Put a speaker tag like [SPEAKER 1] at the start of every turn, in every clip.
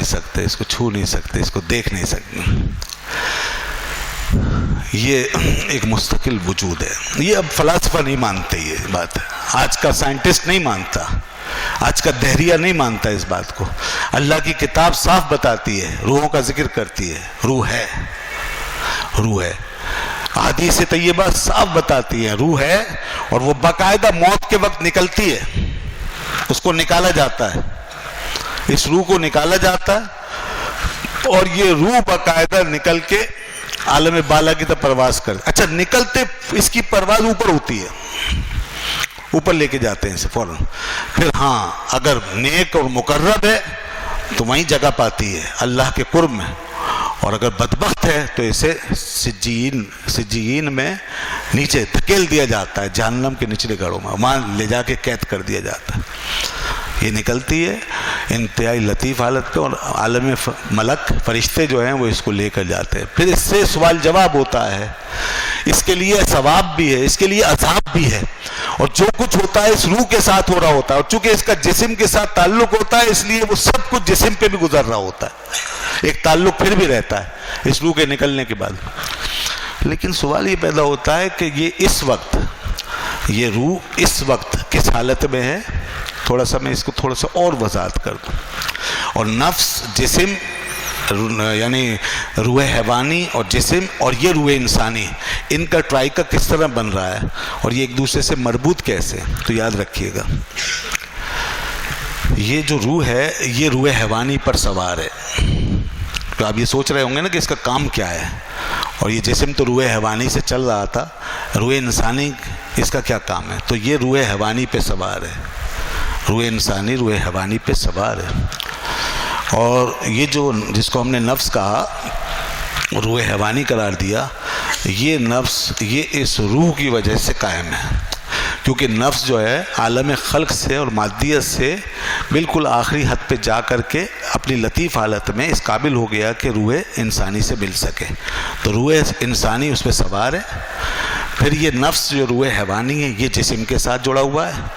[SPEAKER 1] सकते, इसको छू नहीं सकते, इसको देख नहीं सकते। ये एक मुस्तकिल वजूद है। ये अब फलसफा नहीं मानते, ये बात है। आज का साइंटिस्ट नहीं मानता, आज का दहरिया नहीं मानता इस बात को। अल्लाह की किताब साफ बताती है, रूहों का जिक्र करती है, रूह है, रूह है। हदीस तैयबा साफ बताती है रूह है, और वो बाकायदा मौत के वक्त निकलती है, उसको निकाला जाता है, इस रूह को निकाला जाता है, और ये रूह बाकायदा निकल के आलम बाला की तरफ परवास कर। अच्छा, निकलते इसकी परवाज ऊपर होती है, ऊपर लेके जाते हैं इसे फौरन। फिर हाँ, अगर नेक और मुकर्रब है तो वहीं जगह पाती है अल्लाह के कुर्ब में, और अगर बदबख्त है तो इसे सिज्जीन में नीचे धकेल दिया जाता है, जहन्नम के निचले गढ़ों में, वहाँ ले जाके कैद कर दिया जाता है। ये निकलती है इंतहाई लतीफ़ हालत पे, और आलम मलक फरिश्ते जो हैं वो इसको लेकर जाते हैं। फिर इससे सवाल जवाब होता है, इसके लिए सवाब भी है, इसके लिए अज़ाब भी है, और जो कुछ होता है इस रूह के साथ हो रहा होता है, और चूंकि इसका जिस्म के साथ ताल्लुक होता है इसलिए वो सब कुछ जिस्म पे भी गुजर रहा होता है, एक ताल्लुक फिर भी रहता है इस रूह के निकलने के बाद। लेकिन सवाल ये पैदा होता है कि ये इस वक्त, ये रूह इस वक्त किस हालत में है। थोड़ा सा मैं इसको थोड़ा सा और वजाहत कर दूँ। और नफ्स, जिस्म, यानी रूह हैवानी और जिस्म, और ये रूह इंसानी, इनका ट्राइका किस तरह बन रहा है और ये एक दूसरे से मरबूत कैसे। तो याद रखिएगा, ये जो रूह है ये रूह हैवानी पर सवार है। तो आप ये सोच रहे होंगे ना कि इसका काम क्या है, और ये जिस्म तो रूह हैवानी से चल रहा था, रूह इंसानी इसका क्या काम है। तो ये रूह हैवानी पे सवार है, रूह इंसानी रूह हैवानी पे सवार है। और ये जो जिसको हमने नफ्स कहा, रूह हैवानी करार दिया, ये नफ्स ये इस रूह की वजह से कायम है, क्योंकि नफ्स जो है आलम खल्क से और मादियत से बिल्कुल आखिरी हद पे जा कर के अपनी लतीफ़ हालत में इस काबिल हो गया कि रूह इंसानी से मिल सके। तो रूह इंसानी उस पर सवार है। फिर ये नफ्स जो रूह हैवानी है ये जिस्म के साथ जुड़ा हुआ है,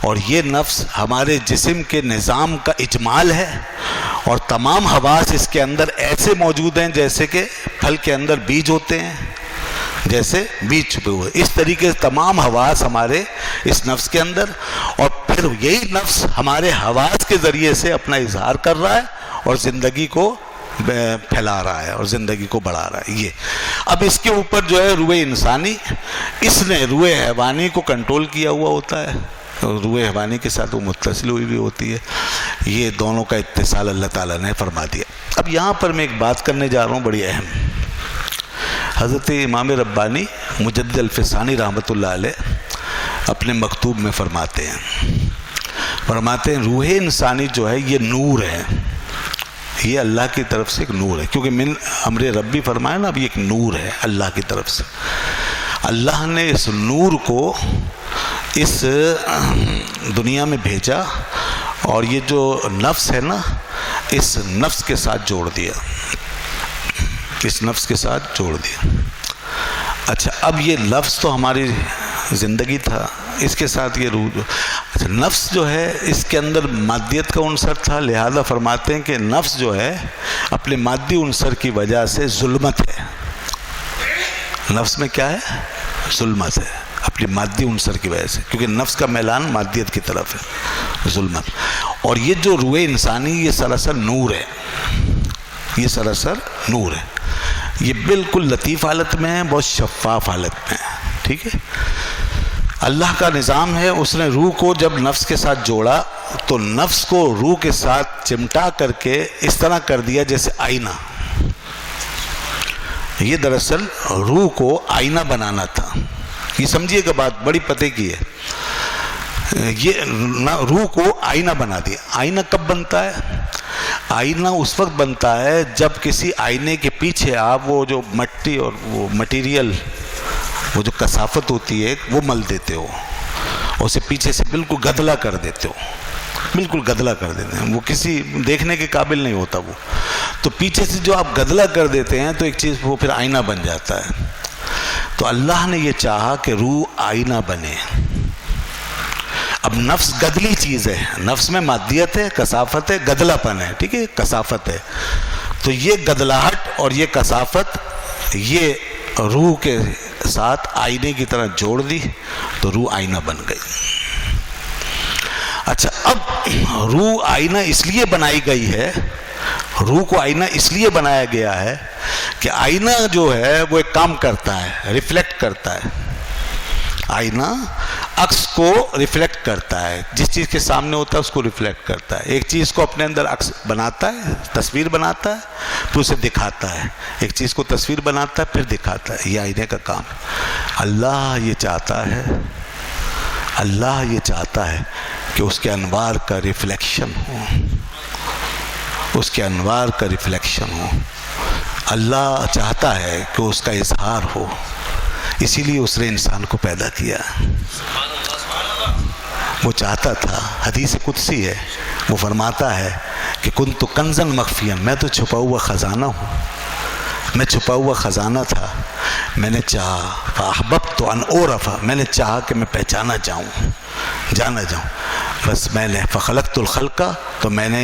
[SPEAKER 1] और ये नफ्स हमारे जिस्म के निज़ाम का इजमाल है, और तमाम हवास इसके अंदर ऐसे मौजूद हैं जैसे कि फल के अंदर बीज होते हैं, जैसे बीज छुपे हुए। इस तरीके से तमाम हवास हमारे इस नफ्स के अंदर, और फिर यही नफ्स हमारे हवास के ज़रिए से अपना इजहार कर रहा है और ज़िंदगी को फैला रहा है और ज़िंदगी को बढ़ा रहा है। ये अब इसके ऊपर जो है रूह इंसानी, इसने रूह हैवानी को कंट्रोल किया हुआ होता है, रूह हैवानी के साथ वो मुत्तसिल हुई भी होती है। ये दोनों का इत्तिसाल अल्लाह ताला ने फरमा दिया। अब यहाँ पर मैं एक बात करने जा रहा हूँ बड़ी अहम। हज़रत इमाम रब्बानी मुजद्दिद अल-फ़सानी रहमतुल्लाह अलैह अपने मकतूब में फरमाते हैं रूह इंसानी जो है ये नूर है, ये अल्लाह की तरफ से एक नूर है, क्योंकि मिन अमरे रब्बी फरमाया ना, अब ये एक नूर है अल्लाह की तरफ से। अल्लाह ने इस नूर को इस दुनिया में भेजा, और ये जो नफ्स है ना, इस नफ्स के साथ जोड़ दिया, इस नफ्स के साथ जोड़ दिया। अच्छा, अब ये लफ्ज़ तो हमारी ज़िंदगी था, इसके साथ ये रूह। अच्छा, नफ्स जो है इसके अंदर मादियत का उनसर था, लिहाजा फरमाते हैं कि नफ्स जो है अपने मादी उनसर की वजह से जुल्मत है। नफ्स में क्या है? जुल्मत है, अपनी मादी उनसर की वजह से, क्योंकि नफ्स का मैलान मादियत की तरफ है, जुल्मत। और ये जो रूह इंसानी ये सरासर नूर है, ये सरासर नूर है, ये बिल्कुल लतीफ़ हालत में है, बहुत शफ़ाफ़ हालत में है। ठीक है, अल्लाह का निज़ाम है, उसने रूह को जब नफ्स के साथ जोड़ा तो नफ्स को रूह के साथ चिमटा करके इस तरह कर दिया जैसे आईना। ये दरअसल रूह को आईना बनाना था। ये समझिएगा, बात बड़ी पते की है। ये रूह को आईना बना दिया। आईना कब बनता है? आईना उस वक्त बनता है जब किसी आईने के पीछे आप वो जो मट्टी और वो मटेरियल, वो जो कसाफत होती है वो मल देते हो, उसे पीछे से बिल्कुल गदला कर देते हो, बिल्कुल गदला कर देते हैं, वो किसी देखने के काबिल नहीं होता वो। तो पीछे से जो आप गदला कर देते हैं तो एक चीज़ वो फिर आईना बन जाता है। तो अल्लाह ने ये चाहा कि रूह आईना बने। اب نفس گدلی چیز ہے، نفس میں مادیت ہے، کثافت ہے، گدلا پن ہے، ٹھیک ہے، کثافت ہے. تو یہ گدلاہٹ اور یہ کثافت یہ روح کے ساتھ آئینے کی طرح جوڑ دی تو روح آئینہ بن گئی. اچھا، اب روح آئینہ اس لیے بنائی گئی ہے، روح کو آئینہ اس لیے بنایا گیا ہے کہ آئینہ جو ہے وہ ایک کام کرتا ہے، ریفلیکٹ کرتا ہے. آئینہ عکس کو ریفلیکٹ کرتا ہے، جس چیز کے سامنے ہوتا ہے اس کو ریفلیکٹ کرتا ہے. ایک چیز کو اپنے اندر عکس بناتا ہے، تصویر بناتا ہے، پھر اسے دکھاتا ہے. ایک چیز کو تصویر بناتا ہے پھر دکھاتا ہے. یہ آئینے کا کام ہے. اللہ یہ چاہتا ہے، اللہ یہ چاہتا ہے کہ اس کے انوار کا ریفلیکشن ہو، اس کے انوار کا ریفلیکشن ہو. اللہ چاہتا ہے کہ اس کا اظہار ہو، اسی لیے اس نے انسان کو پیدا کیا. وہ چاہتا تھا، حدیث قدسی ہے، وہ فرماتا ہے کہ کنت کنزا مخفیا، میں تو چھپا ہوا خزانہ ہوں، میں چھپا ہوا خزانہ تھا. میں نے چاہا فاحببت ان اعرف، میں نے چاہا کہ میں پہچانا جاؤں، جانا جاؤں. بس میں نے فخلقت الخلق، تو میں نے